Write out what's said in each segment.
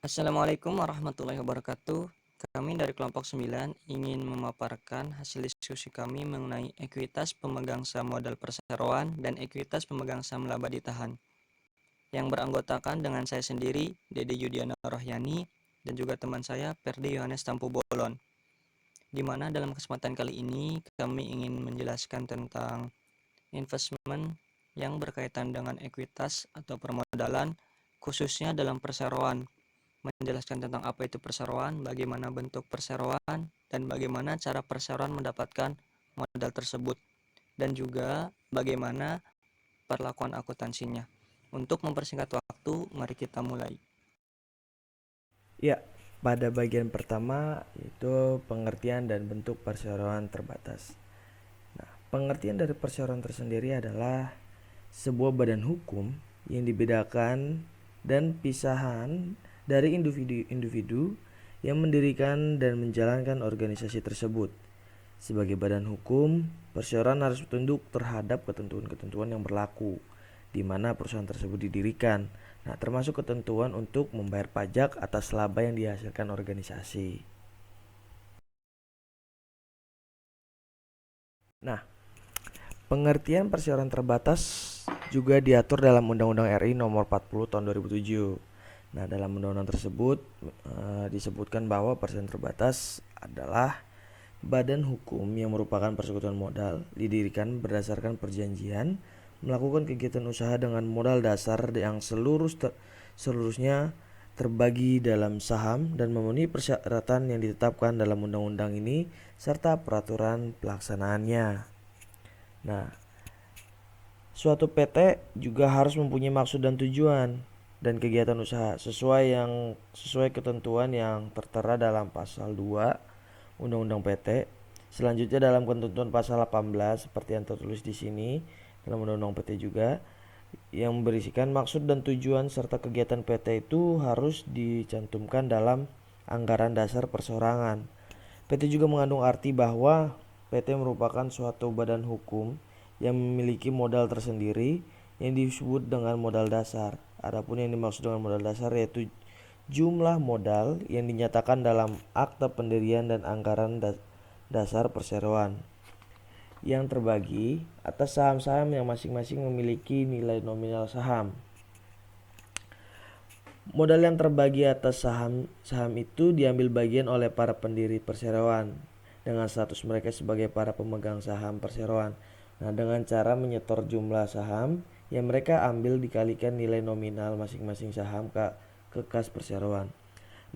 Assalamualaikum warahmatullahi wabarakatuh. Kami dari kelompok 9 ingin memaparkan hasil diskusi kami mengenai ekuitas pemegang saham modal perseroan dan ekuitas pemegang saham laba ditahan, yang beranggotakan dengan saya sendiri, Dede Yudiana Rohyani, dan juga teman saya, Perdi Yohanes Tampu Bolon. Di mana dalam kesempatan kali ini kami ingin menjelaskan tentang investment yang berkaitan dengan ekuitas atau permodalan, khususnya dalam perseroan, menjelaskan tentang apa itu perseroan, bagaimana bentuk perseroan, dan bagaimana cara perseroan mendapatkan modal tersebut, dan juga bagaimana perlakuan akuntansinya. Untuk mempersingkat waktu, mari kita mulai. Ya, pada bagian pertama yaitu pengertian dan bentuk perseroan terbatas. Nah, pengertian dari perseroan tersendiri adalah sebuah badan hukum yang dibedakan dan pisahan dari individu-individu yang mendirikan dan menjalankan organisasi tersebut. Sebagai badan hukum, perseroan harus tunduk terhadap ketentuan-ketentuan yang berlaku di mana perusahaan tersebut didirikan. Nah, termasuk ketentuan untuk membayar pajak atas laba yang dihasilkan organisasi. Nah, pengertian perseroan terbatas juga diatur dalam Undang-Undang RI Nomor 40 Tahun 2007. Nah, dalam undang-undang tersebut disebutkan bahwa perseroan terbatas adalah badan hukum yang merupakan persekutuan modal, didirikan berdasarkan perjanjian, melakukan kegiatan usaha dengan modal dasar yang seluruhnya terbagi dalam saham dan memenuhi persyaratan yang ditetapkan dalam undang-undang ini serta peraturan pelaksanaannya. Nah, suatu PT juga harus mempunyai maksud dan tujuan dan kegiatan usaha sesuai ketentuan yang tertera dalam pasal 2 Undang-Undang PT. Selanjutnya dalam ketentuan pasal 18 seperti yang tertulis di sini dalam Undang-Undang PT juga yang berisikan maksud dan tujuan serta kegiatan PT itu harus dicantumkan dalam anggaran dasar perseorangan. PT juga mengandung arti bahwa PT merupakan suatu badan hukum yang memiliki modal tersendiri yang disebut dengan modal dasar. Adapun yang dimaksud dengan modal dasar yaitu jumlah modal yang dinyatakan dalam akta pendirian dan anggaran dasar perseroan yang terbagi atas saham-saham yang masing-masing memiliki nilai nominal saham. Modal yang terbagi atas saham itu diambil bagian oleh para pendiri perseroan dengan status mereka sebagai para pemegang saham perseroan. Nah, dengan cara menyetor jumlah saham yang mereka ambil dikalikan nilai nominal masing-masing saham ke kas perseroan.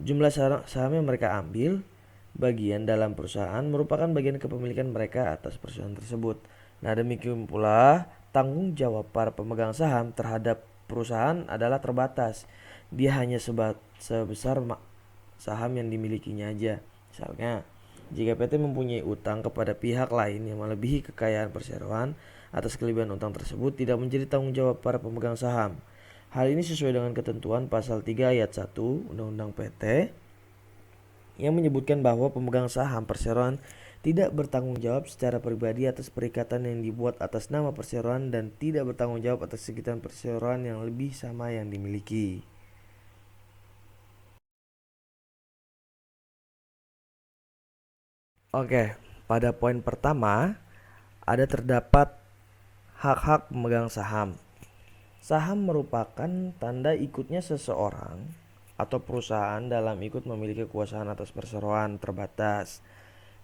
Jumlah saham yang mereka ambil bagian dalam perusahaan merupakan bagian kepemilikan mereka atas perusahaan tersebut. Nah, demikian pula tanggung jawab para pemegang saham terhadap perusahaan adalah terbatas. Dia hanya sebesar saham yang dimilikinya aja. Misalnya, jika PT mempunyai utang kepada pihak lain yang melebihi kekayaan perseroan, atas kelebihan utang tersebut tidak menjadi tanggung jawab para pemegang saham. Hal ini sesuai dengan ketentuan pasal 3 ayat 1 Undang-Undang PT yang menyebutkan bahwa pemegang saham perseroan tidak bertanggung jawab secara pribadi atas perikatan yang dibuat atas nama perseroan dan tidak bertanggung jawab atas kegiatan perseroan yang lebih sama yang dimiliki. Oke, pada poin pertama ada terdapat hak-hak pemegang saham. Saham merupakan tanda ikutnya seseorang atau perusahaan dalam ikut memiliki kekuasaan atas perseroan terbatas.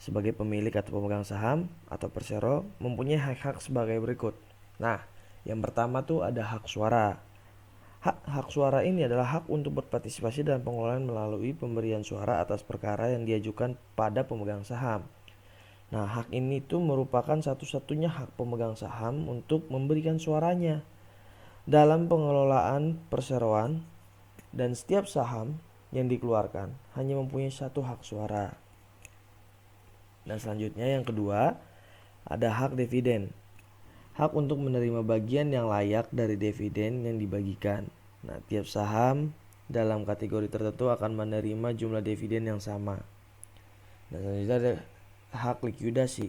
Sebagai pemilik atau pemegang saham atau persero mempunyai hak-hak sebagai berikut. Nah, yang pertama tuh ada hak suara. Hak suara ini adalah hak untuk berpartisipasi dalam pengelolaan melalui pemberian suara atas perkara yang diajukan pada pemegang saham. Nah, hak ini tuh merupakan satu-satunya hak pemegang saham untuk memberikan suaranya dalam pengelolaan perseroan dan setiap saham yang dikeluarkan hanya mempunyai satu hak suara. Dan selanjutnya yang kedua, ada hak dividen. Hak untuk menerima bagian yang layak dari dividen yang dibagikan. Nah, tiap saham dalam kategori tertentu akan menerima jumlah dividen yang sama. Dan selanjutnya ada hak likuidasi.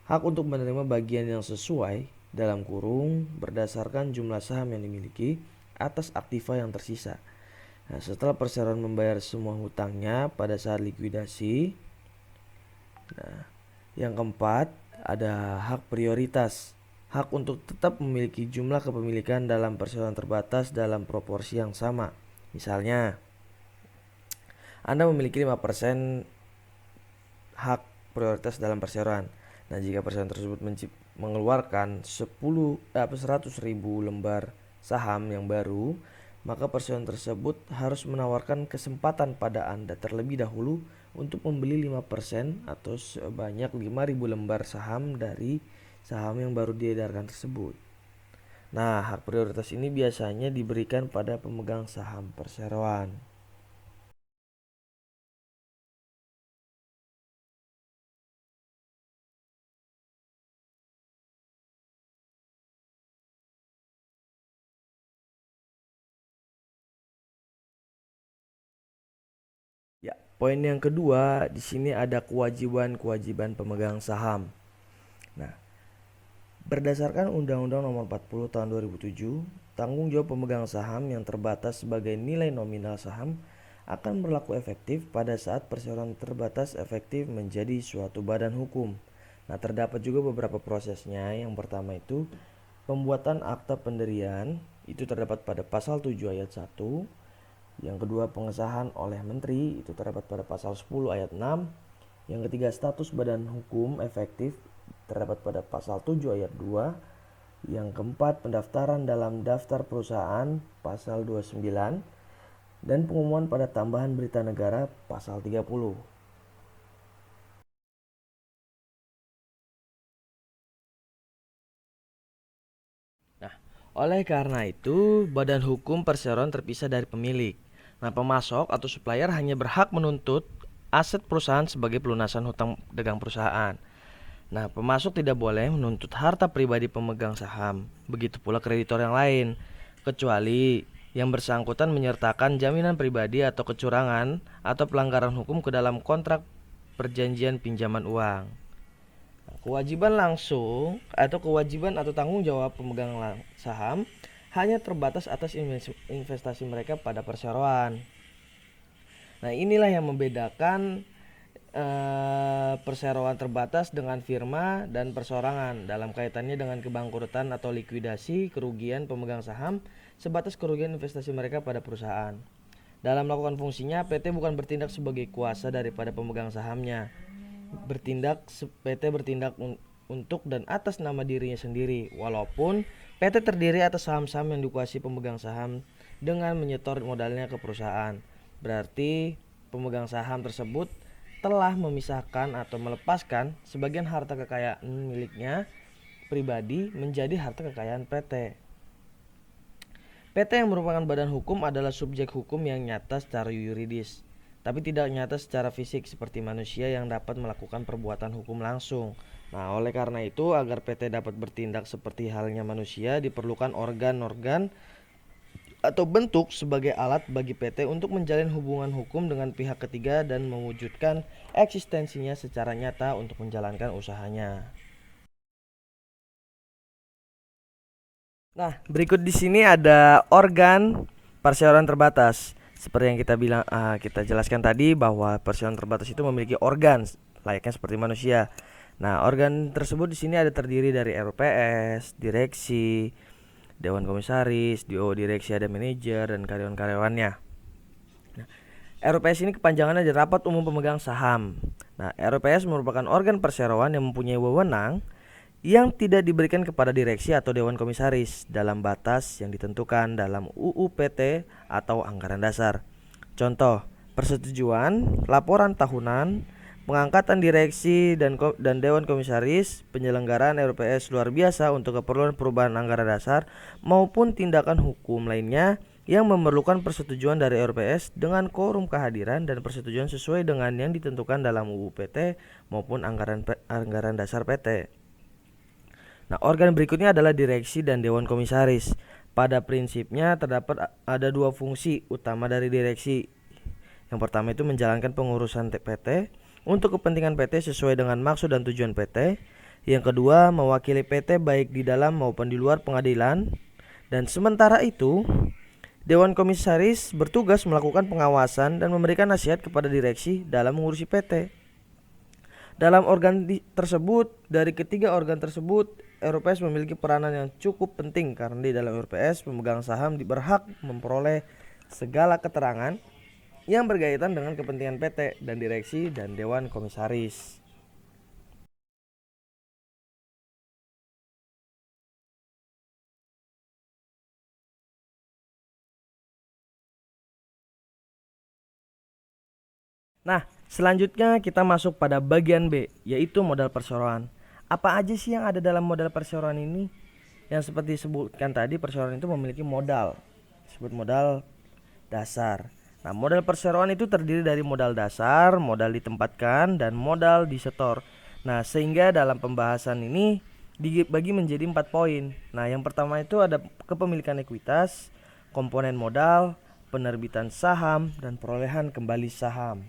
Hak untuk menerima bagian yang sesuai dalam kurung berdasarkan jumlah saham yang dimiliki atas aktiva yang tersisa. Nah, setelah perseroan membayar semua hutangnya pada saat likuidasi. Nah, yang keempat ada hak prioritas. Hak untuk tetap memiliki jumlah kepemilikan dalam perseroan terbatas dalam proporsi yang sama. Misalnya, Anda memiliki 5% hak prioritas dalam perseroan. Nah, jika perseroan tersebut mengeluarkan 100.000 lembar saham yang baru, maka perseroan tersebut harus menawarkan kesempatan pada Anda terlebih dahulu untuk membeli 5% atau sebanyak 5.000 lembar saham dari saham yang baru diedarkan tersebut. Nah, hak prioritas ini biasanya diberikan pada pemegang saham perseroan. Ya, poin yang kedua di sini ada kewajiban-kewajiban pemegang saham. Nah, berdasarkan Undang-Undang Nomor 40 Tahun 2007, tanggung jawab pemegang saham yang terbatas sebagai nilai nominal saham akan berlaku efektif pada saat perseroan terbatas efektif menjadi suatu badan hukum. Nah, terdapat juga beberapa prosesnya. Yang pertama itu pembuatan akta pendirian, itu terdapat pada pasal 7 ayat 1. Yang kedua, pengesahan oleh menteri, itu terdapat pada pasal 10 ayat 6. Yang ketiga, status badan hukum efektif, terdapat pada pasal 7 ayat 2. Yang keempat, pendaftaran dalam daftar perusahaan, pasal 29. Dan pengumuman pada tambahan berita negara, pasal 30. Nah, oleh karena itu, badan hukum perseroan terpisah dari pemilik. Nah, pemasok atau supplier hanya berhak menuntut aset perusahaan sebagai pelunasan hutang dagang perusahaan. Nah, pemasok tidak boleh menuntut harta pribadi pemegang saham, begitu pula kreditor yang lain, kecuali yang bersangkutan menyertakan jaminan pribadi atau kecurangan atau pelanggaran hukum ke dalam kontrak perjanjian pinjaman uang. Nah, kewajiban langsung atau kewajiban atau tanggung jawab pemegang saham hanya terbatas atas investasi mereka pada perseroan. Nah, inilah yang membedakan perseroan terbatas dengan firma dan perseorangan dalam kaitannya dengan kebangkrutan atau likuidasi kerugian pemegang saham sebatas kerugian investasi mereka pada perusahaan. Dalam melakukan fungsinya, PT bukan bertindak sebagai kuasa daripada pemegang sahamnya. PT bertindak untuk dan atas nama dirinya sendiri, walaupun PT terdiri atas saham-saham yang dikuasai pemegang saham dengan menyetor modalnya ke perusahaan. Berarti pemegang saham tersebut telah memisahkan atau melepaskan sebagian harta kekayaan miliknya pribadi menjadi harta kekayaan PT. PT yang merupakan badan hukum adalah subjek hukum yang nyata secara yuridis, tapi tidak nyata secara fisik seperti manusia yang dapat melakukan perbuatan hukum langsung. Nah, oleh karena itu, agar PT dapat bertindak seperti halnya manusia, diperlukan organ-organ atau bentuk sebagai alat bagi PT untuk menjalin hubungan hukum dengan pihak ketiga dan mewujudkan eksistensinya secara nyata untuk menjalankan usahanya. Nah, berikut di sini ada organ perseroan terbatas. Seperti yang kita jelaskan tadi bahwa perseroan terbatas itu memiliki organ layaknya seperti manusia. Nah, organ tersebut di sini ada terdiri dari RPS, direksi, dewan komisaris, direksi ada manajer dan karyawan-karyawannya. Nah, RPS ini kepanjangannya dari Rapat Umum Pemegang Saham. Nah, RPS merupakan organ perseroan yang mempunyai wewenang yang tidak diberikan kepada direksi atau dewan komisaris dalam batas yang ditentukan dalam UU PT atau anggaran dasar. Contoh, persetujuan, laporan tahunan, pengangkatan direksi dan dewan komisaris, penyelenggaraan RPS luar biasa untuk keperluan perubahan anggaran dasar maupun tindakan hukum lainnya yang memerlukan persetujuan dari RPS dengan quorum kehadiran dan persetujuan sesuai dengan yang ditentukan dalam UU PT maupun anggaran dasar PT. Nah, organ berikutnya adalah direksi dan dewan komisaris. Pada prinsipnya terdapat ada dua fungsi utama dari direksi. Yang pertama itu menjalankan pengurusan PT untuk kepentingan PT sesuai dengan maksud dan tujuan PT. Yang kedua, mewakili PT baik di dalam maupun di luar pengadilan. Dan sementara itu, Dewan Komisaris bertugas melakukan pengawasan dan memberikan nasihat kepada direksi dalam mengurusi PT. Dalam tersebut, dari ketiga organ tersebut, RUPS memiliki peranan yang cukup penting karena di dalam RUPS pemegang saham berhak memperoleh segala keterangan yang berkaitan dengan kepentingan PT dan direksi dan Dewan Komisaris. Nah, selanjutnya kita masuk pada bagian B, yaitu modal perseroan. Apa aja sih yang ada dalam modal perseroan ini? Yang seperti disebutkan tadi, perseroan itu memiliki modal, disebut modal dasar. Nah, modal perseroan itu terdiri dari modal dasar, modal ditempatkan, dan modal disetor. Nah, sehingga dalam pembahasan ini dibagi menjadi 4 poin. Nah, yang pertama itu ada kepemilikan ekuitas, komponen modal, penerbitan saham, dan perolehan kembali saham.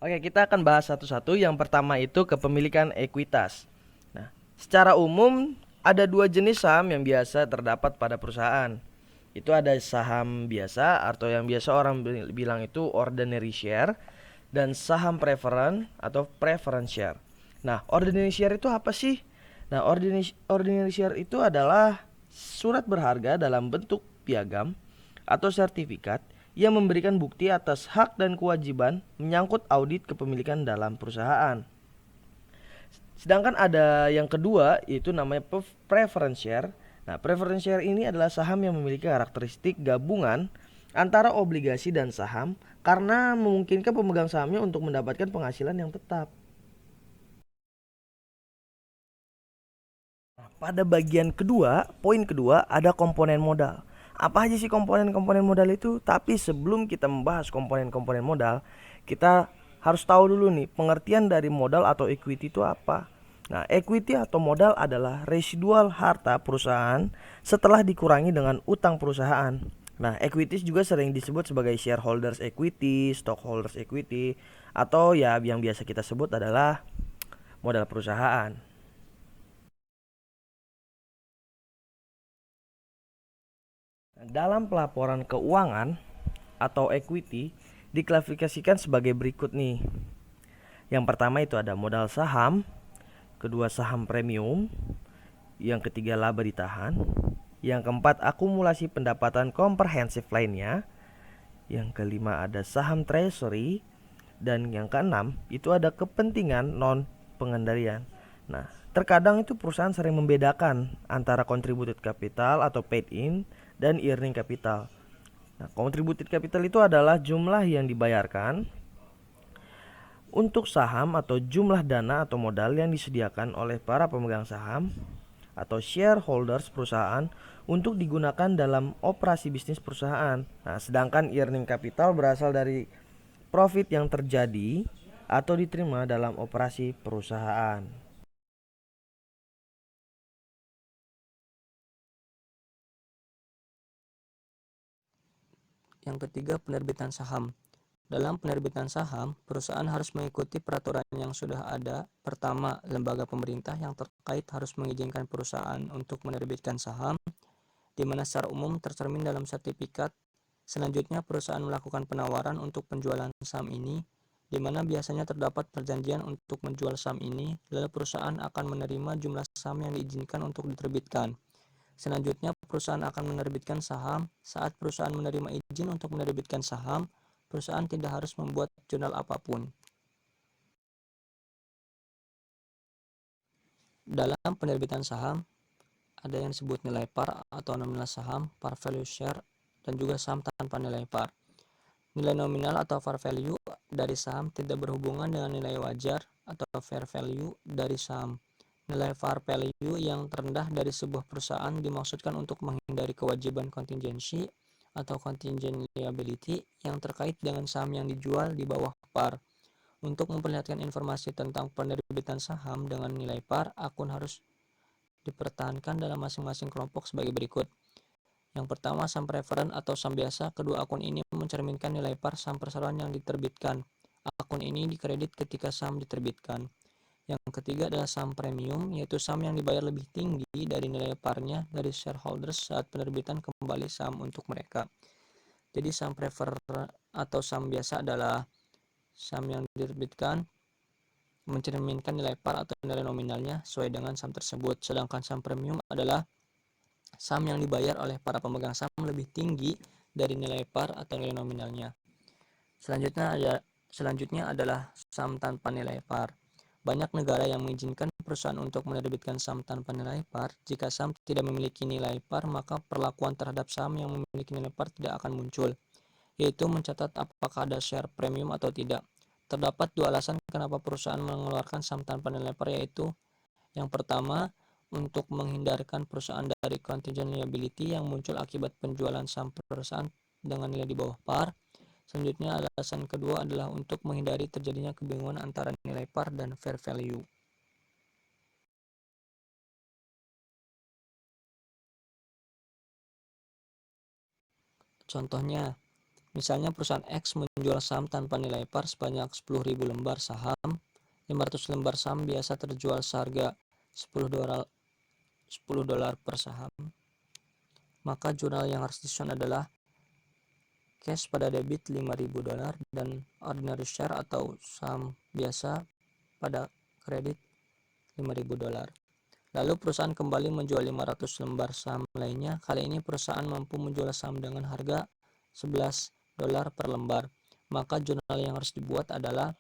Oke, kita akan bahas satu-satu. Yang pertama itu kepemilikan ekuitas. Nah, secara umum ada dua jenis saham yang biasa terdapat pada perusahaan. Itu ada saham biasa atau yang biasa orang bilang itu ordinary share dan saham preference atau preference share. Nah, ordinary share itu apa sih? Nah, ordinary share itu adalah surat berharga dalam bentuk piagam atau sertifikat yang memberikan bukti atas hak dan kewajiban menyangkut audit kepemilikan dalam perusahaan. Sedangkan ada yang kedua yaitu namanya preference share. Nah, preference share ini adalah saham yang memiliki karakteristik gabungan antara obligasi dan saham karena memungkinkan pemegang sahamnya untuk mendapatkan penghasilan yang tetap. Pada bagian kedua, poin kedua ada komponen modal. Apa aja sih komponen-komponen modal itu? Tapi sebelum kita membahas komponen-komponen modal, kita harus tahu dulu nih pengertian dari modal atau equity itu apa. Nah, equity atau modal adalah residual harta perusahaan setelah dikurangi dengan utang perusahaan. Nah, equity juga sering disebut sebagai shareholders equity, stockholders equity, atau ya yang biasa kita sebut adalah modal perusahaan. Dalam pelaporan keuangan atau equity diklasifikasikan sebagai berikut nih. Yang pertama itu ada modal saham, kedua saham premium, yang ketiga laba ditahan, yang keempat akumulasi pendapatan komprehensif lainnya, yang kelima ada saham treasury, dan yang keenam itu ada kepentingan non pengendalian. Nah, terkadang itu perusahaan sering membedakan antara contributed capital atau paid in dan earning capital. Nah, contributed capital itu adalah jumlah yang dibayarkan untuk saham atau jumlah dana atau modal yang disediakan oleh para pemegang saham atau shareholders perusahaan untuk digunakan dalam operasi bisnis perusahaan. Nah, sedangkan earning capital berasal dari profit yang terjadi atau diterima dalam operasi perusahaan. Yang ketiga, penerbitan saham. Dalam penerbitan saham, perusahaan harus mengikuti peraturan yang sudah ada. Pertama, lembaga pemerintah yang terkait harus mengizinkan perusahaan untuk menerbitkan saham, di mana secara umum tercermin dalam sertifikat. Selanjutnya, perusahaan melakukan penawaran untuk penjualan saham ini, di mana biasanya terdapat perjanjian untuk menjual saham ini, lalu perusahaan akan menerima jumlah saham yang diizinkan untuk diterbitkan. Selanjutnya, perusahaan akan menerbitkan saham. Saat perusahaan menerima izin untuk menerbitkan saham, perusahaan tidak harus membuat jurnal apapun. Dalam penerbitan saham, ada yang disebut nilai par atau nominal saham, par value share, dan juga saham tanpa nilai par. Nilai nominal atau par value dari saham tidak berhubungan dengan nilai wajar atau fair value dari saham. Nilai par value yang terendah dari sebuah perusahaan dimaksudkan untuk menghindari kewajiban kontingensi atau contingent liability yang terkait dengan saham yang dijual di bawah par. Untuk memperlihatkan informasi tentang penerbitan saham dengan nilai par, akun harus dipertahankan dalam masing-masing kelompok sebagai berikut. Yang pertama, saham preference atau saham biasa. Kedua akun ini mencerminkan nilai par saham perseroan yang diterbitkan. Akun ini dikredit ketika saham diterbitkan. Yang ketiga adalah saham premium, yaitu saham yang dibayar lebih tinggi dari nilai parnya dari shareholders saat penerbitan kembali saham untuk mereka. Jadi saham prefer atau saham biasa adalah saham yang diterbitkan mencerminkan nilai par atau nilai nominalnya sesuai dengan saham tersebut. Sedangkan saham premium adalah saham yang dibayar oleh para pemegang saham lebih tinggi dari nilai par atau nilai nominalnya. Selanjutnya adalah saham tanpa nilai par. Banyak negara yang mengizinkan perusahaan untuk menerbitkan saham tanpa nilai par. Jika saham tidak memiliki nilai par, maka perlakuan terhadap saham yang memiliki nilai par tidak akan muncul, yaitu mencatat apakah ada share premium atau tidak. Terdapat dua alasan kenapa perusahaan mengeluarkan saham tanpa nilai par, yaitu yang pertama, untuk menghindarkan perusahaan dari contingent liability yang muncul akibat penjualan saham perusahaan dengan nilai di bawah par. Selanjutnya, alasan kedua adalah untuk menghindari terjadinya kebingungan antara nilai par dan fair value. Contohnya, misalnya perusahaan X menjual saham tanpa nilai par sebanyak 10.000 lembar saham. 500 lembar saham biasa terjual seharga $10 per saham. Maka jurnal yang harus disusun adalah cash pada debit $5.000 dan ordinary share atau saham biasa pada kredit $5.000. Lalu perusahaan kembali menjual 500 lembar saham lainnya. Kali ini perusahaan mampu menjual saham dengan harga $11 per lembar. Maka jurnal yang harus dibuat adalah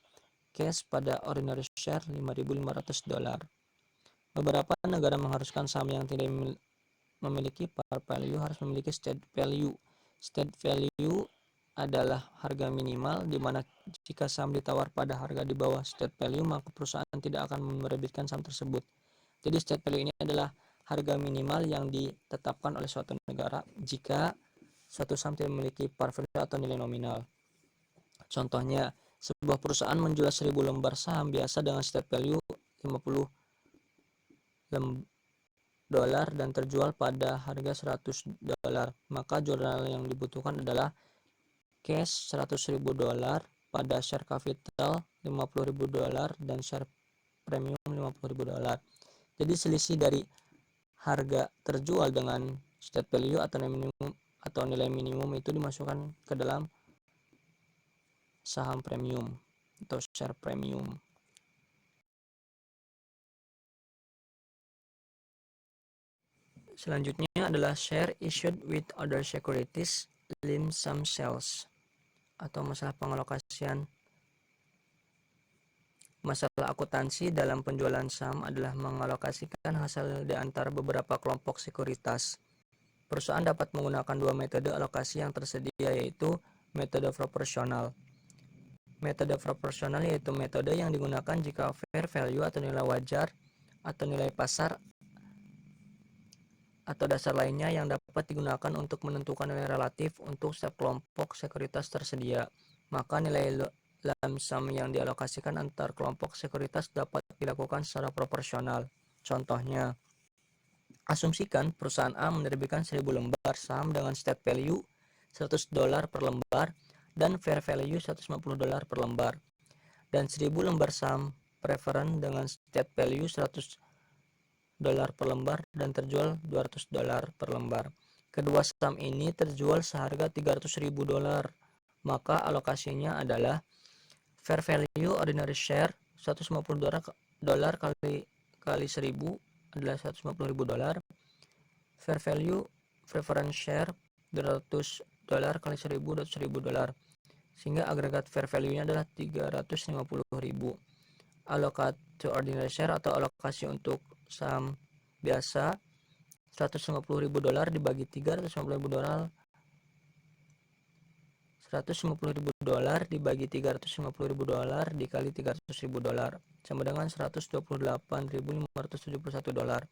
cash pada ordinary share $5.500. Beberapa negara mengharuskan saham yang tidak memiliki par value harus memiliki state value. State value adalah harga minimal, di mana jika saham ditawar pada harga di bawah state value, maka perusahaan tidak akan menerbitkan saham tersebut. Jadi state value ini adalah harga minimal yang ditetapkan oleh suatu negara jika suatu saham tidak memiliki par value atau nilai nominal. Contohnya, sebuah perusahaan menjual 1.000 lembar saham biasa dengan state value $50 dan terjual pada harga $100, maka jurnal yang dibutuhkan adalah cash $100.000 pada share capital $50.000 dan share premium $50.000. Jadi selisih dari harga terjual dengan state value atau nilai minimum itu dimasukkan ke dalam saham premium atau share premium. Selanjutnya adalah share issued with other securities, lump sum sales, atau masalah pengalokasian. Masalah akuntansi dalam penjualan saham adalah mengalokasikan hasil di antara beberapa kelompok sekuritas. Perusahaan dapat menggunakan dua metode alokasi yang tersedia, yaitu metode proporsional. Metode proporsional yaitu metode yang digunakan jika fair value atau nilai wajar atau nilai pasar atau dasar lainnya yang dapat digunakan untuk menentukan nilai relatif untuk setiap kelompok sekuritas tersedia, maka nilai lump sum yang dialokasikan antar kelompok sekuritas dapat dilakukan secara proporsional. Contohnya, asumsikan perusahaan A menerbitkan 1.000 lembar saham dengan state value $100 per lembar dan fair value $150 per lembar, dan 1.000 lembar saham preferred dengan state value $100 per lembar dan terjual $200 per lembar. Kedua saham ini terjual seharga $300.000, maka alokasinya adalah fair value ordinary share $150 kali 1.000 adalah $150.000. Fair value preference share $200 kali 1.000 $200.000, sehingga agregat fair value-nya adalah $350.000. Allocat to ordinary share atau alokasi untuk saham biasa $150.000 dibagi $350.000 dibagi $350.000 dikali $300.000 sama dengan $128.571.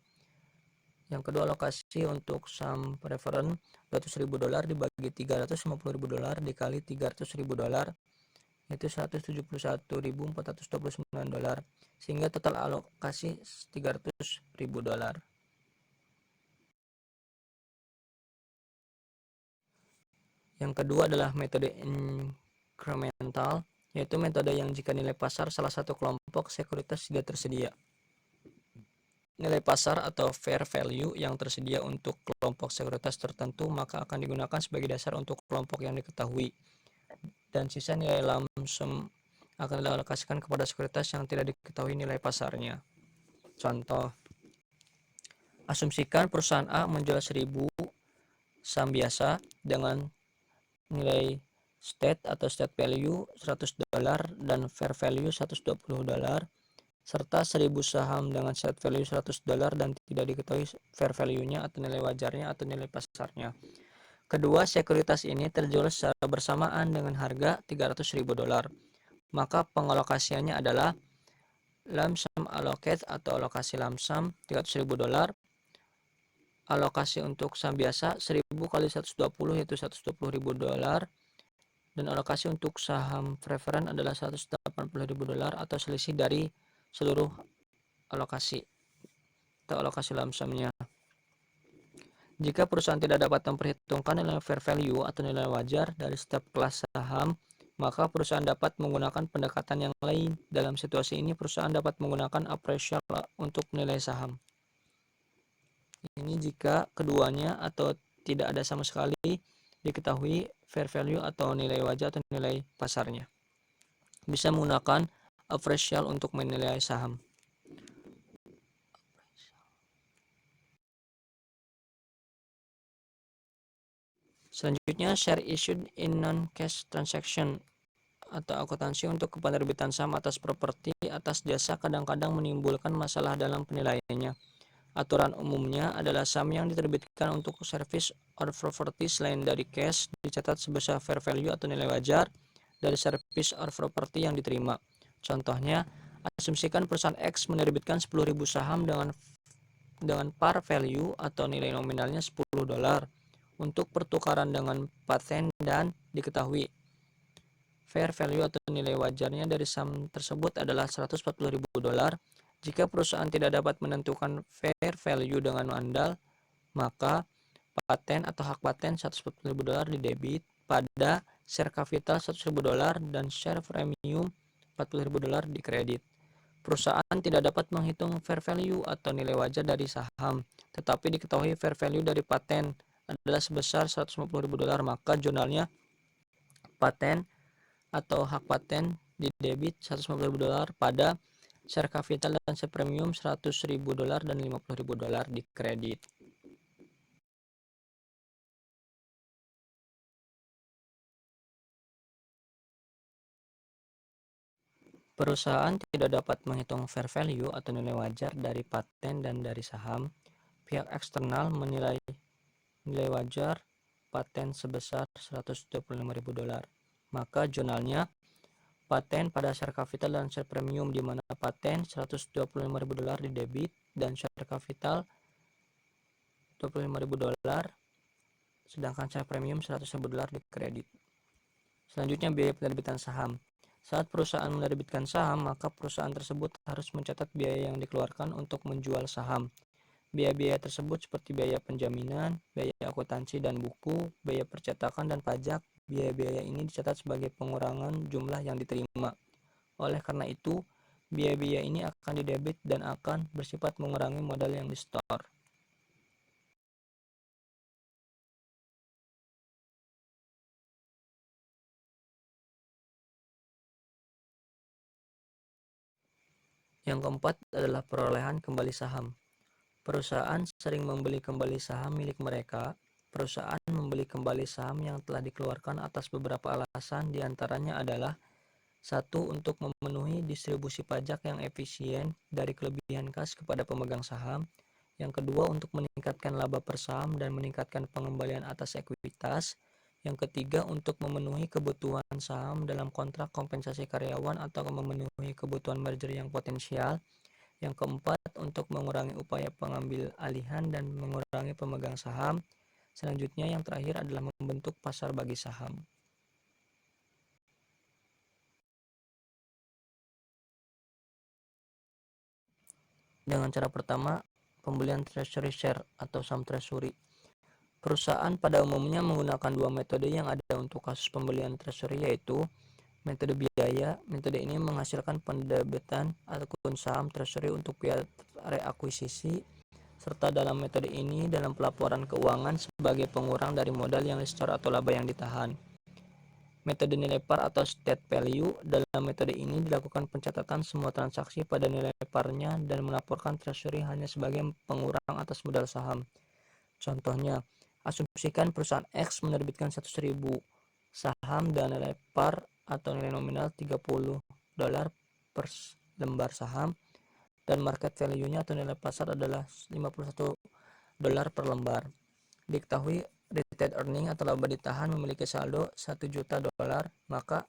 Yang kedua, alokasi untuk saham preferred $200.000 dibagi $350.000 dikali $300.000 yaitu $171.429, sehingga total alokasi $300.000. Yang kedua adalah metode incremental, yaitu metode yang jika nilai pasar salah satu kelompok sekuritas tidak tersedia. Nilai pasar atau fair value yang tersedia untuk kelompok sekuritas tertentu maka akan digunakan sebagai dasar untuk kelompok yang diketahui, dan sisa nilai lump sum akan dialokasikan kepada sekuritas yang tidak diketahui nilai pasarnya. Contoh, asumsikan perusahaan A menjual 1000 saham biasa dengan nilai state atau state value $100 dan fair value $120, serta 1000 saham dengan state value $100 dan tidak diketahui fair value-nya atau nilai wajarnya atau nilai pasarnya. Kedua sekuritas ini terjual secara bersamaan dengan harga $300.000. Maka pengalokasiannya adalah lump sum allocate atau alokasi lump sum $300.000, alokasi untuk saham biasa 1000 kali 120 yaitu $120.000, dan alokasi untuk saham preferen adalah $180.000 atau selisih dari seluruh alokasi atau alokasi lump sum-nya. Jika perusahaan tidak dapat memperhitungkan nilai fair value atau nilai wajar dari setiap kelas saham, maka perusahaan dapat menggunakan pendekatan yang lain. Dalam situasi ini, perusahaan dapat menggunakan appraisal untuk nilai saham. Ini jika keduanya atau tidak ada sama sekali diketahui fair value atau nilai wajar atau nilai pasarnya. Bisa menggunakan appraisal untuk menilai saham. Selanjutnya, share issued in non-cash transaction atau akuntansi untuk penerbitan saham atas properti atas jasa kadang-kadang menimbulkan masalah dalam penilaiannya. Aturan umumnya adalah saham yang diterbitkan untuk service or property selain dari cash dicatat sebesar fair value atau nilai wajar dari service or property yang diterima. Contohnya, asumsikan perusahaan X menerbitkan 10.000 saham dengan par value atau nilai nominalnya $10 untuk pertukaran dengan paten dan diketahui fair value atau nilai wajarnya dari saham tersebut adalah $140.000. Jika perusahaan tidak dapat menentukan fair value dengan andal, maka paten atau hak paten $140.000 didebit pada share capital $100.000 dan share premium $40.000 dikredit. Perusahaan tidak dapat menghitung fair value atau nilai wajar dari saham, tetapi diketahui fair value dari paten adalah sebesar $150.000, maka jurnalnya paten atau hak paten didebit $150.000 pada share capital dan share premium $100.000 dan $50.000 dikredit. Perusahaan tidak dapat menghitung fair value atau nilai wajar dari paten dan dari saham. Pihak eksternal menilai nilai wajar paten sebesar $125.000. Maka jurnalnya paten pada share capital dan share premium di mana paten $125.000 didebit dan share capital $25.000 sedangkan share premium $100.000 dikredit. Selanjutnya, biaya penerbitan saham. Saat perusahaan menerbitkan saham, maka perusahaan tersebut harus mencatat biaya yang dikeluarkan untuk menjual saham. Biaya-biaya tersebut seperti biaya penjaminan, biaya akuntansi dan buku, biaya percetakan dan pajak. Biaya-biaya ini dicatat sebagai pengurangan jumlah yang diterima. Oleh karena itu, biaya-biaya ini akan didebit dan akan bersifat mengurangi modal yang disetor. Yang keempat adalah perolehan kembali saham. Perusahaan sering membeli kembali saham milik mereka. Perusahaan membeli kembali saham yang telah dikeluarkan atas beberapa alasan, diantaranya adalah 1. Untuk memenuhi distribusi pajak yang efisien dari kelebihan kas kepada pemegang saham. Yang kedua, untuk meningkatkan laba per saham dan meningkatkan pengembalian atas ekuitas. Yang ketiga, untuk memenuhi kebutuhan saham dalam kontrak kompensasi karyawan atau memenuhi kebutuhan merger yang potensial. Yang keempat, untuk mengurangi upaya pengambil alihan dan mengurangi pemegang saham. Selanjutnya, yang terakhir adalah membentuk pasar bagi saham. Dengan cara pertama, pembelian treasury share atau saham treasury. Perusahaan pada umumnya menggunakan dua metode yang ada untuk kasus pembelian treasury, yaitu Metode biaya. Metode ini menghasilkan pendebitan akun saham treasury untuk biaya reakuisisi, serta dalam metode ini dalam pelaporan keuangan sebagai pengurang dari modal yang di-store atau laba yang ditahan. Metode nilai par atau state value. Dalam metode ini dilakukan pencatatan semua transaksi pada nilai parnya dan melaporkan treasury hanya sebagai pengurang atas modal saham. Contohnya, asumsikan perusahaan X menerbitkan 100.000 saham dan nilai par atau nilai nominal $30 per lembar saham dan market value-nya atau nilai pasar adalah $51 per lembar. Diketahui retained earning atau laba ditahan memiliki saldo $1 juta, maka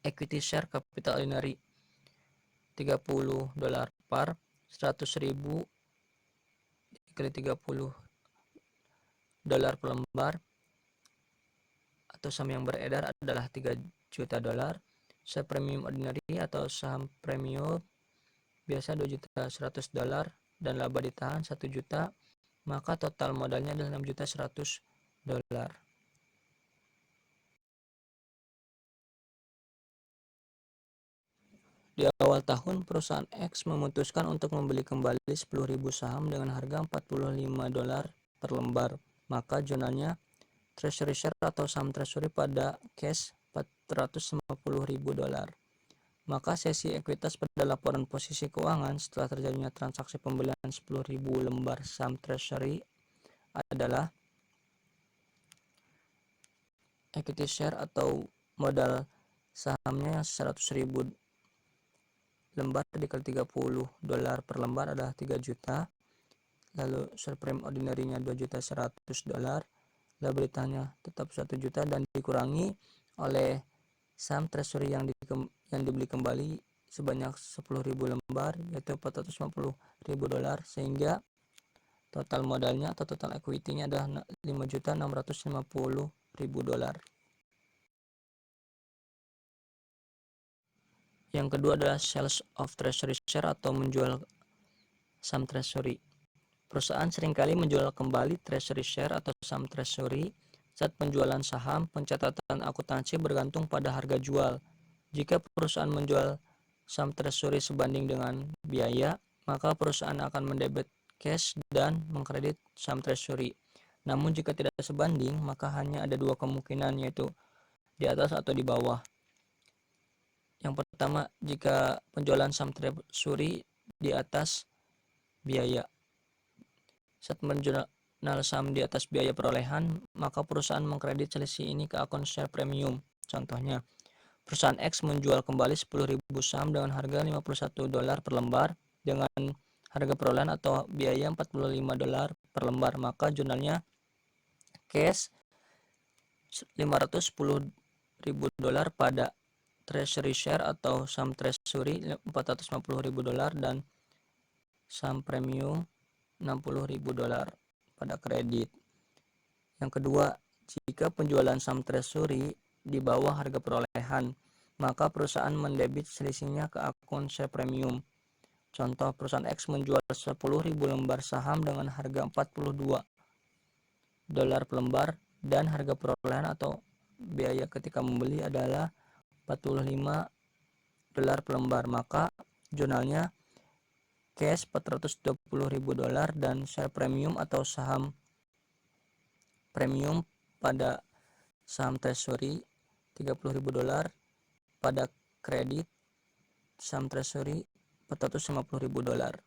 equity share capital ordinary $30 par 100.000 dikali $30 per lembar atau saham yang beredar adalah $3 juta. Share premium ordinary atau saham premium biasa $2.100.000 dan laba ditahan 1 juta, maka total modalnya adalah $6.100.000. Di awal tahun, perusahaan X memutuskan untuk membeli kembali 10.000 saham dengan harga $45 per lembar, maka jurnalnya treasury share atau saham treasury pada cash $450.000. Maka sesi ekuitas pada laporan posisi keuangan setelah terjadinya transaksi pembelian 10.000 lembar saham treasury adalah equity share atau modal sahamnya 100.000 lembar dikali $30 per lembar adalah 3 juta. Lalu share premium ordinary-nya $2.100.000, laba ditahannya tetap 1 juta dan dikurangi oleh saham treasury yang dibeli kembali sebanyak 10.000 lembar yaitu $450.000, sehingga total modalnya atau total equity-nya adalah $5.650.000. Yang kedua adalah sales of treasury share atau menjual saham treasury. Perusahaan seringkali menjual kembali treasury share atau saham treasury. Saat penjualan saham, pencatatan akuntansi bergantung pada harga jual. Jika perusahaan menjual saham treasury sebanding dengan biaya, maka perusahaan akan mendebit cash dan mengkredit saham treasury. Namun jika tidak sebanding, maka hanya ada dua kemungkinan, yaitu di atas atau di bawah. Yang pertama, jika penjualan saham treasury di atas biaya. Saat menjual saham di atas biaya perolehan, maka perusahaan mengkredit selisih ini ke akun share premium. Contohnya, perusahaan X menjual kembali 10.000 saham dengan harga $51 per lembar dengan harga perolehan atau biaya $45 per lembar, maka jurnalnya cash $510.000 pada treasury share atau saham treasury $450.000 dan saham premium $60.000 pada kredit. Yang kedua, jika penjualan saham treasury di bawah harga perolehan, maka perusahaan mendebit selisihnya ke akun share premium. Contoh, perusahaan X menjual 10.000 lembar saham dengan harga $42 per lembar dan harga perolehan atau biaya ketika membeli adalah $45 per lembar, maka jurnalnya cash $420.000 dan share premium atau saham premium pada saham treasury $30.000 pada kredit saham treasury $450.000.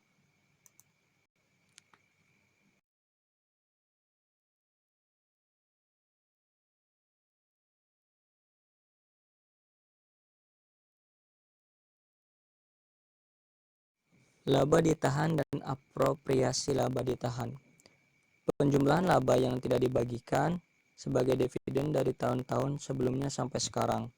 Laba ditahan dan apropriasi laba ditahan. Penjumlahan laba yang tidak dibagikan sebagai dividen dari tahun-tahun sebelumnya sampai sekarang.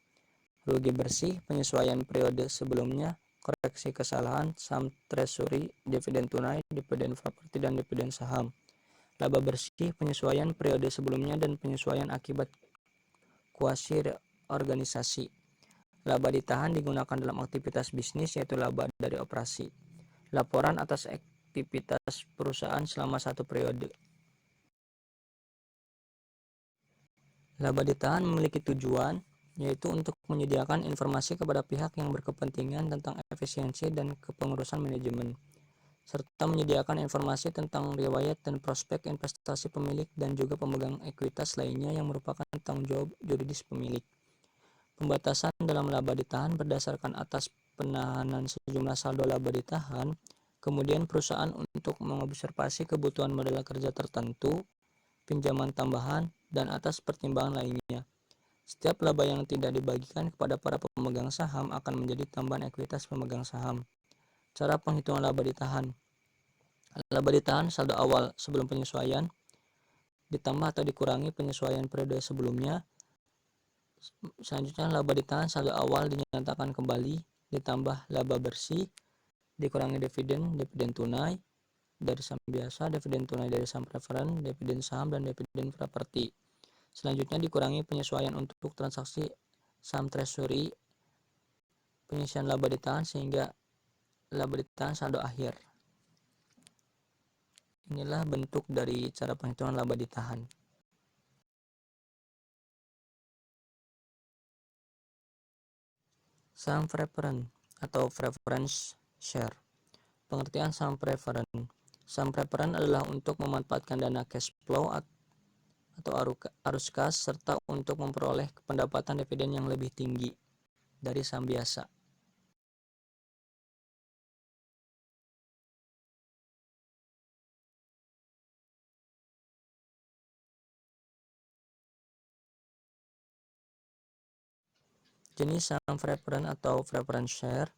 Rugi bersih, penyesuaian periode sebelumnya, koreksi kesalahan, saham treasury, dividen tunai, dividen properti, dan dividen saham. Laba bersih, penyesuaian periode sebelumnya dan penyesuaian akibat kuasi reorganisasi. Laba ditahan digunakan dalam aktivitas bisnis, yaitu laba dari operasi. Laporan atas aktivitas perusahaan selama satu periode. Laba ditahan memiliki tujuan yaitu untuk menyediakan informasi kepada pihak yang berkepentingan tentang efisiensi dan kepengurusan manajemen, serta menyediakan informasi tentang riwayat dan prospek investasi pemilik dan juga pemegang ekuitas lainnya yang merupakan tanggung jawab yuridis pemilik. Pembatasan dalam laba ditahan berdasarkan atas penahanan sejumlah saldo laba ditahan, kemudian perusahaan untuk mengobservasi kebutuhan modal kerja tertentu, pinjaman tambahan, dan atas pertimbangan lainnya. Setiap laba yang tidak dibagikan kepada para pemegang saham akan menjadi tambahan ekuitas pemegang saham. Cara penghitungan laba ditahan. Laba ditahan saldo awal sebelum penyesuaian ditambah atau dikurangi penyesuaian periode sebelumnya. Selanjutnya, laba ditahan saldo awal dinyatakan kembali ditambah laba bersih dikurangi dividen tunai dari saham biasa, dividen tunai dari saham preferen, dividen saham, dan dividen properti. Selanjutnya dikurangi penyesuaian untuk transaksi saham treasury, penyisian laba ditahan sehingga laba ditahan saldo akhir. Inilah bentuk dari cara penghitungan laba ditahan. Saham preferen atau preference share. Pengertian saham preferen. Saham preferen adalah untuk memanfaatkan dana cash flow atau arus kas serta untuk memperoleh pendapatan dividen yang lebih tinggi dari saham biasa. Jenis saham preferen atau preference share.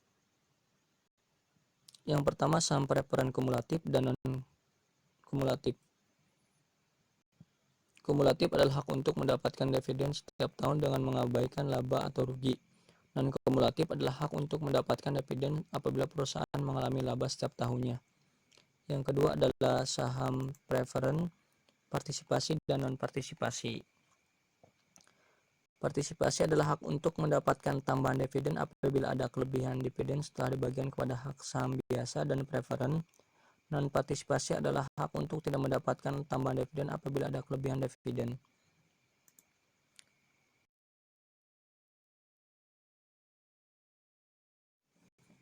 Yang pertama, saham preferen kumulatif dan non-kumulatif. Kumulatif adalah hak untuk mendapatkan dividen setiap tahun dengan mengabaikan laba atau rugi. Non-kumulatif adalah hak untuk mendapatkan dividen apabila perusahaan mengalami laba setiap tahunnya. Yang kedua adalah saham preferen partisipasi dan non-partisipasi. Partisipasi adalah hak untuk mendapatkan tambahan dividen apabila ada kelebihan dividen setelah dibagikan kepada hak saham biasa dan preferen. Non-partisipasi adalah hak untuk tidak mendapatkan tambahan dividen apabila ada kelebihan dividen.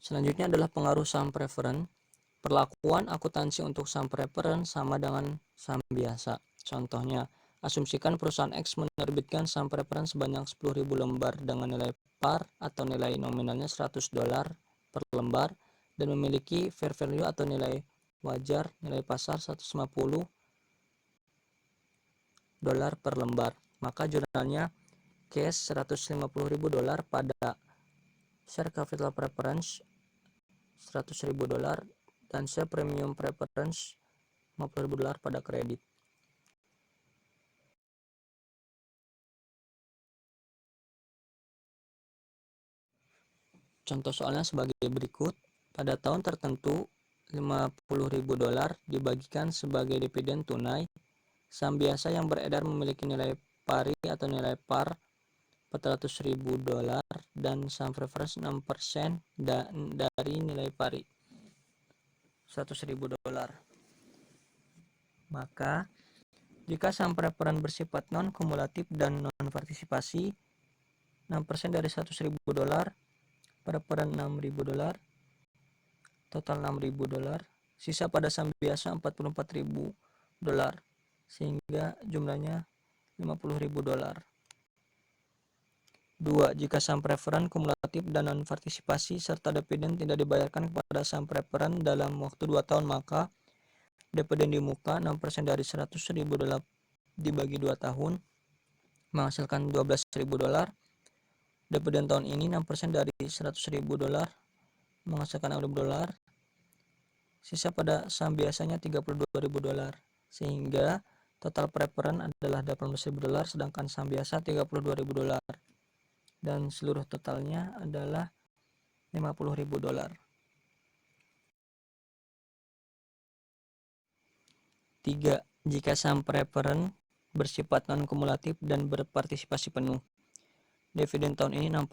Selanjutnya adalah pengaruh saham preferen. Perlakuan akuntansi untuk saham preferen sama dengan saham biasa. Contohnya, asumsikan perusahaan X menerbitkan saham preferen sebanyak 10.000 lembar dengan nilai par atau nilai nominalnya $100 per lembar dan memiliki fair value atau nilai wajar nilai pasar $150 per lembar. Maka jurnalnya cash $150.000 pada share capital preference $100.000 dan share premium preference $50.000 pada kredit. Contoh soalnya sebagai berikut. Pada tahun tertentu, $50.000 dibagikan sebagai dividen tunai. Saham biasa yang beredar memiliki nilai pari atau nilai par $400.000 dan saham preference 6% dari nilai pari $100.000. Maka, jika saham preferen bersifat non-kumulatif dan non-partisipasi, 6% dari $100.000, preferen $6.000, total $6.000, sisa pada saham biasa $44.000, sehingga jumlahnya $50.000. 2. Jika saham preferen kumulatif dan non-partisipasi serta dividen tidak dibayarkan kepada saham preferen dalam waktu 2 tahun, maka dividen di muka 6% dari $100.000 dibagi 2 tahun menghasilkan $12.000. Dividen tahun ini 6% dari $100.000 menghasilkan $60. Sisa pada saham biasanya $32.000, sehingga total preferen adalah $18.000 sedangkan saham biasa $32.000 dan seluruh totalnya adalah $50.000. 3. Jika saham preferen bersifat non-kumulatif dan berpartisipasi penuh. Dividen tahun ini 6%,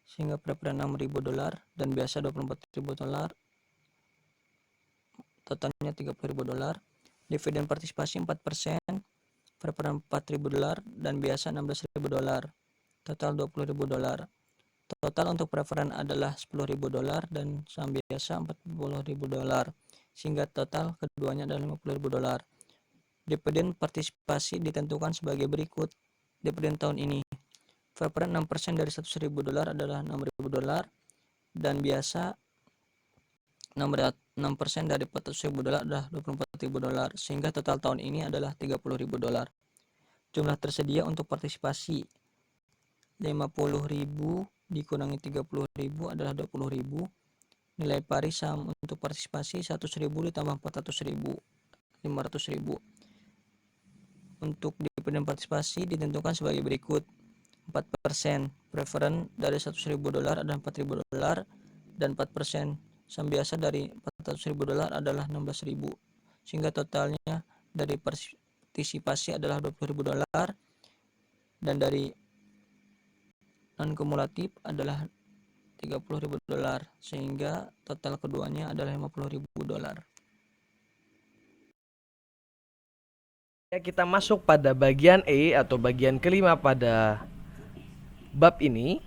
sehingga preferen $6.000 dan biasa $24.000, totalnya $30.000. Dividen partisipasi 4%, preferen $4.000 dan biasa $16.000. total $20.000. Total untuk preferen adalah $10.000 dan saham biasa $40.000, sehingga total keduanya adalah $50.000. Dividen partisipasi ditentukan sebagai berikut. Dividen tahun ini, preferen 6% dari $100.000 adalah $6.000, dan biasa 6% dari $400.000 adalah $24.000, sehingga total tahun ini adalah $30.000. Jumlah tersedia untuk partisipasi 50.000 dikurangi 30.000 adalah 20.000. Nilai pari saham untuk partisipasi 100.000 ditambah 400.000, 500.000. Untuk dividen partisipasi ditentukan sebagai berikut. 4% preferen dari $100.000 adalah $4.000, dan 4% saham biasa dari $400.000 adalah $16.000, sehingga totalnya dari partisipasi adalah $20.000, dan dari non kumulatif adalah $30.000, sehingga total keduanya adalah $50.000. Ya, kita masuk pada bagian E atau bagian kelima pada bab ini,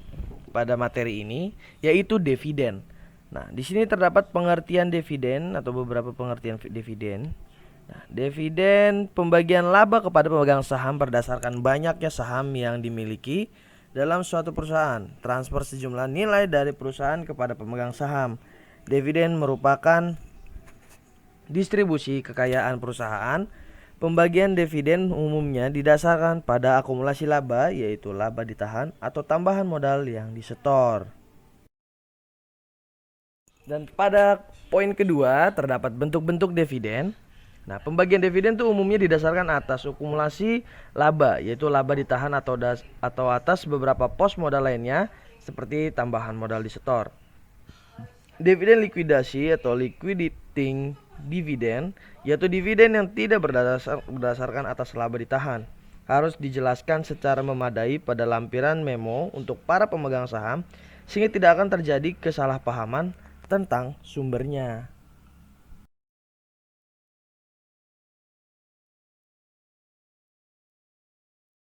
pada materi ini, yaitu dividen. Nah, di sini terdapat pengertian dividen atau beberapa pengertian dividen. Nah, dividen pembagian laba kepada pemegang saham berdasarkan banyaknya saham yang dimiliki dalam suatu perusahaan. Transfer sejumlah nilai dari perusahaan kepada pemegang saham. Dividen merupakan distribusi kekayaan perusahaan. Pembagian dividen umumnya didasarkan pada akumulasi laba, yaitu laba ditahan atau tambahan modal yang disetor. Dan pada poin kedua terdapat bentuk-bentuk dividen. Nah, pembagian dividen itu umumnya didasarkan atas akumulasi laba, yaitu laba ditahan atau atas beberapa pos modal lainnya seperti tambahan modal disetor. Dividen likuidasi atau liquidating dividend, yaitu dividen yang tidak berdasarkan atas laba ditahan. Harus dijelaskan secara memadai pada lampiran memo untuk para pemegang saham sehingga tidak akan terjadi kesalahpahaman tentang sumbernya.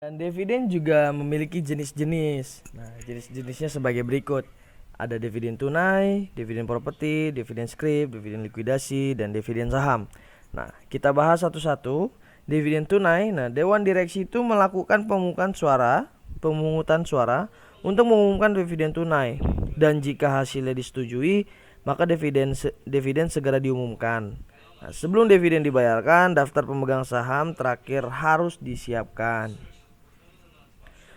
Dan dividen juga memiliki jenis-jenis. Nah, jenis-jenisnya sebagai berikut. Ada dividen tunai, dividen properti, dividen scrip, dividen likuidasi, dan dividen saham. Nah, kita bahas satu-satu. Dividen tunai, nah Dewan Direksi itu melakukan pemungutan suara untuk mengumumkan dividen tunai. Dan jika hasilnya disetujui, maka dividen segera diumumkan. Nah, sebelum dividen dibayarkan, daftar pemegang saham terakhir harus disiapkan.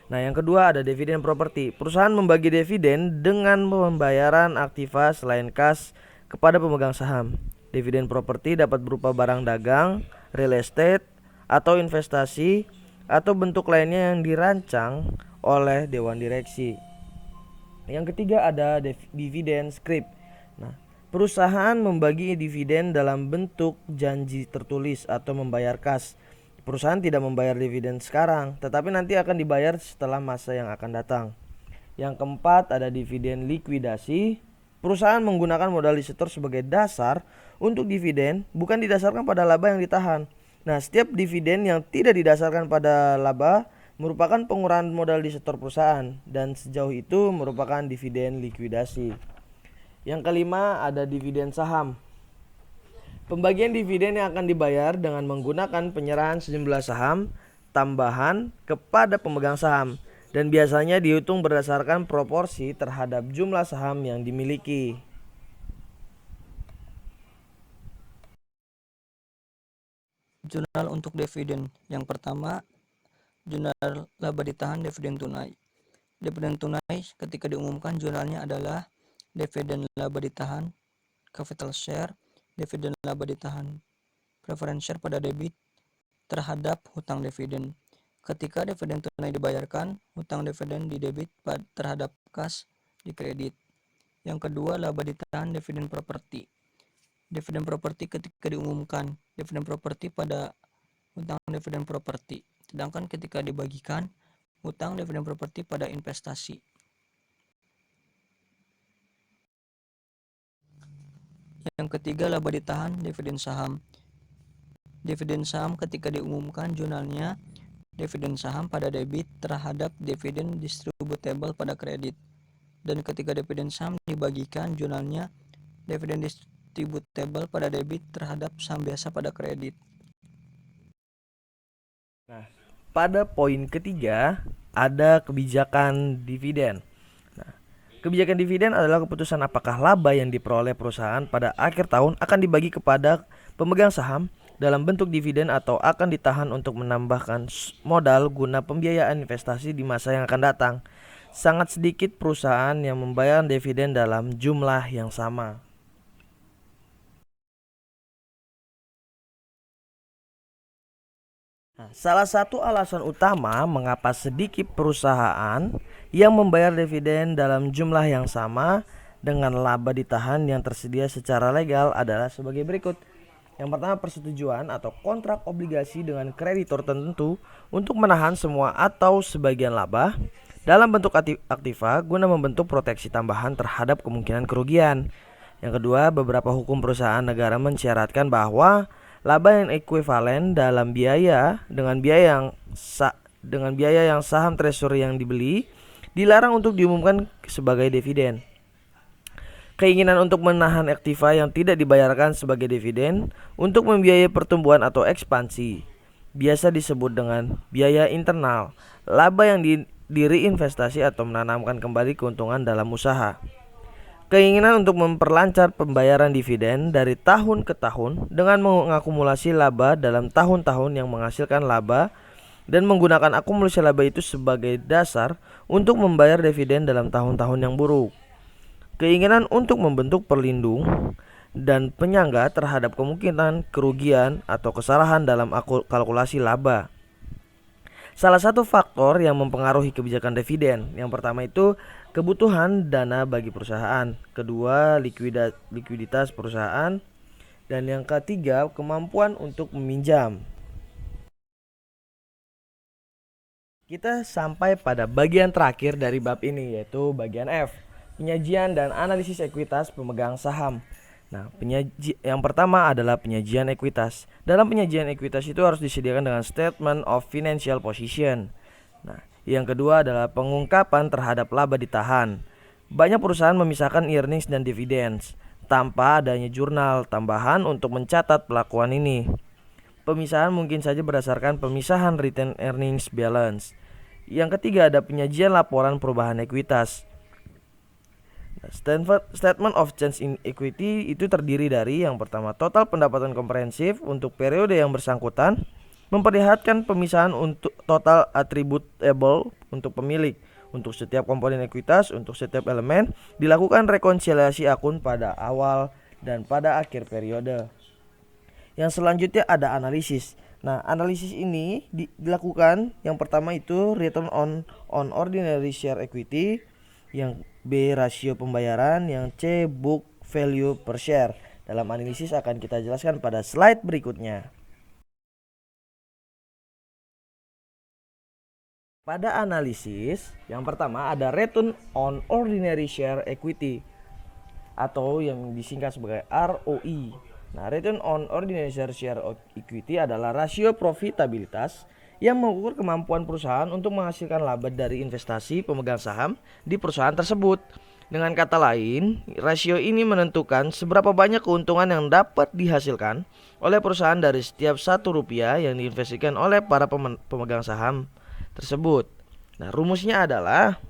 Nah, yang kedua ada dividen properti. Perusahaan membagi dividen dengan pembayaran aktiva selain kas kepada pemegang saham. Dividen properti dapat berupa barang dagang, real estate, atau investasi, atau bentuk lainnya yang dirancang oleh Dewan Direksi. Yang ketiga ada dividen scrip. Nah, perusahaan membagi dividen dalam bentuk janji tertulis atau membayar kas. Perusahaan tidak membayar dividen sekarang, tetapi nanti akan dibayar setelah masa yang akan datang. Yang keempat ada dividen likuidasi. Perusahaan menggunakan modal disetor sebagai dasar untuk dividen, bukan didasarkan pada laba yang ditahan. Nah, setiap dividen yang tidak didasarkan pada laba merupakan pengurangan modal disetor perusahaan, dan sejauh itu merupakan dividen likuidasi. Yang kelima ada dividen saham. Pembagian dividen yang akan dibayar dengan menggunakan penyerahan sejumlah saham tambahan kepada pemegang saham, dan biasanya dihitung berdasarkan proporsi terhadap jumlah saham yang dimiliki. Jurnal untuk dividen. Yang pertama, jurnal laba ditahan dividen tunai. Dividen tunai ketika diumumkan jurnalnya adalah dividen laba ditahan capital share, dividen laba ditahan preference share pada debit terhadap hutang dividen. Ketika dividen tunai dibayarkan, hutang dividen di debit terhadap kas di kredit. Yang kedua, laba ditahan dividen properti. Dividen properti ketika diumumkan, dividen properti pada hutang dividen properti. Sedangkan ketika dibagikan, hutang dividen properti pada investasi. Yang ketiga, laba ditahan dividen saham. Dividen saham ketika diumumkan jurnalnya dividen saham pada debit terhadap dividen distributable pada kredit. Dan ketika dividen saham dibagikan, jurnalnya dividen distributable pada debit terhadap saham biasa pada kredit. Nah, pada poin ketiga ada kebijakan dividen. Nah, kebijakan dividen adalah keputusan apakah laba yang diperoleh perusahaan pada akhir tahun akan dibagi kepada pemegang saham dalam bentuk dividen atau akan ditahan untuk menambahkan modal guna pembiayaan investasi di masa yang akan datang. Sangat sedikit perusahaan yang membayar dividen dalam jumlah yang sama. Nah, salah satu alasan utama mengapa sedikit perusahaan yang membayar dividen dalam jumlah yang sama dengan laba ditahan yang tersedia secara legal adalah sebagai berikut. Yang pertama, persetujuan atau kontrak obligasi dengan kreditor tertentu untuk menahan semua atau sebagian laba dalam bentuk aktiva guna membentuk proteksi tambahan terhadap kemungkinan kerugian. Yang kedua, beberapa hukum perusahaan negara mensyaratkan bahwa laba yang ekuivalen dalam biaya dengan biaya yang saham treasury yang dibeli dilarang untuk diumumkan sebagai dividen. Keinginan untuk menahan aktiva yang tidak dibayarkan sebagai dividen untuk membiayai pertumbuhan atau ekspansi biasa disebut dengan biaya internal, laba yang direinvestasi atau menanamkan kembali keuntungan dalam usaha. Keinginan untuk memperlancar pembayaran dividen dari tahun ke tahun dengan mengakumulasi laba dalam tahun-tahun yang menghasilkan laba dan menggunakan akumulasi laba itu sebagai dasar untuk membayar dividen dalam tahun-tahun yang buruk. Keinginan untuk membentuk perlindung dan penyangga terhadap kemungkinan kerugian atau kesalahan dalam kalkulasi laba. Salah satu faktor yang mempengaruhi kebijakan dividen, yang pertama itu kebutuhan dana bagi perusahaan, kedua likuiditas perusahaan, dan yang ketiga kemampuan untuk meminjam. Kita sampai pada bagian terakhir dari bab ini, yaitu bagian F, penyajian dan analisis ekuitas pemegang saham. Nah, yang pertama adalah penyajian ekuitas. Dalam penyajian ekuitas itu harus disediakan dengan statement of financial position. Nah, yang kedua adalah pengungkapan terhadap laba ditahan. Banyak perusahaan memisahkan earnings dan dividends tanpa adanya jurnal tambahan untuk mencatat pelakuan ini. Pemisahan mungkin saja berdasarkan pemisahan retained earnings balance. Yang ketiga ada penyajian laporan perubahan ekuitas. Statement of change in equity itu terdiri dari yang pertama total pendapatan komprehensif untuk periode yang bersangkutan, memperlihatkan pemisahan untuk total attributable untuk pemilik. Untuk setiap komponen ekuitas, untuk setiap elemen, dilakukan rekonsiliasi akun pada awal dan pada akhir periode. Yang selanjutnya ada analisis. Nah, analisis ini dilakukan yang pertama itu return on ordinary share equity, yang B rasio pembayaran, yang C book value per share. Dalam analisis akan kita jelaskan pada slide berikutnya. Pada analisis, yang pertama ada return on ordinary share equity atau yang disingkat sebagai ROE. Nah, return on ordinary share equity adalah rasio profitabilitas yang mengukur kemampuan perusahaan untuk menghasilkan laba dari investasi pemegang saham di perusahaan tersebut. Dengan kata lain, rasio ini menentukan seberapa banyak keuntungan yang dapat dihasilkan oleh perusahaan dari setiap Rp1 yang diinvestasikan oleh para pemegang saham tersebut. Nah, rumusnya adalah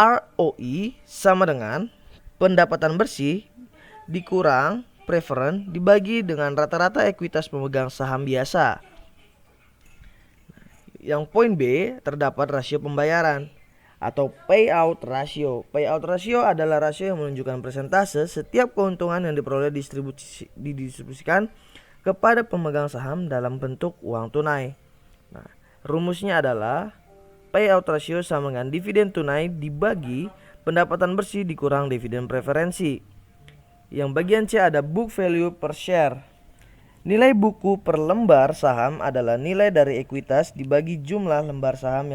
ROE sama dengan pendapatan bersih dikurang preferen dibagi dengan rata-rata ekuitas pemegang saham biasa. Yang poin B terdapat rasio pembayaran atau payout ratio. Payout ratio adalah rasio yang menunjukkan persentase setiap keuntungan yang diperoleh didistribusikan kepada pemegang saham dalam bentuk uang tunai. Nah, rumusnya adalah payout ratio sama dengan dividen tunai dibagi pendapatan bersih dikurang dividen preferensi. Yang bagian C ada book value per share. Nilai buku per lembar saham adalah nilai dari ekuitas dibagi jumlah lembar saham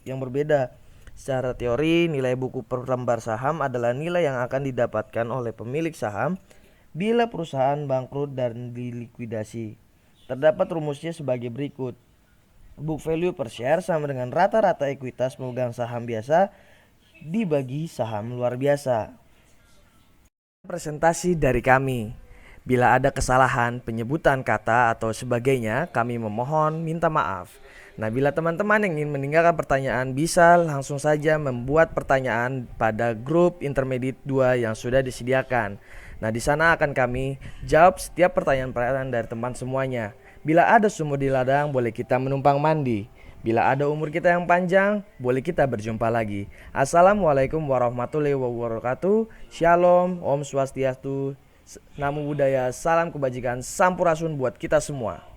yang berbeda. Secara teori, nilai buku per lembar saham adalah nilai yang akan didapatkan oleh pemilik saham bila perusahaan bangkrut dan dilikuidasi. Terdapat rumusnya sebagai berikut. Book value per share sama dengan rata-rata ekuitas pemegang saham biasa dibagi saham luar biasa. Presentasi dari kami. Bila ada kesalahan, penyebutan kata atau sebagainya, kami memohon minta maaf. Nah, bila teman-teman yang ingin meninggalkan pertanyaan, bisa langsung saja membuat pertanyaan pada grup Intermediate 2 yang sudah disediakan. Nah, di sana akan kami jawab setiap pertanyaan-pertanyaan dari teman semuanya. Bila ada sumur di ladang, boleh kita menumpang mandi. Bila ada umur kita yang panjang, boleh kita berjumpa lagi. Assalamualaikum warahmatullahi wabarakatuh. Shalom, Om Swastiastu, Namo Buddhaya, salam kebajikan, sampurasun buat kita semua.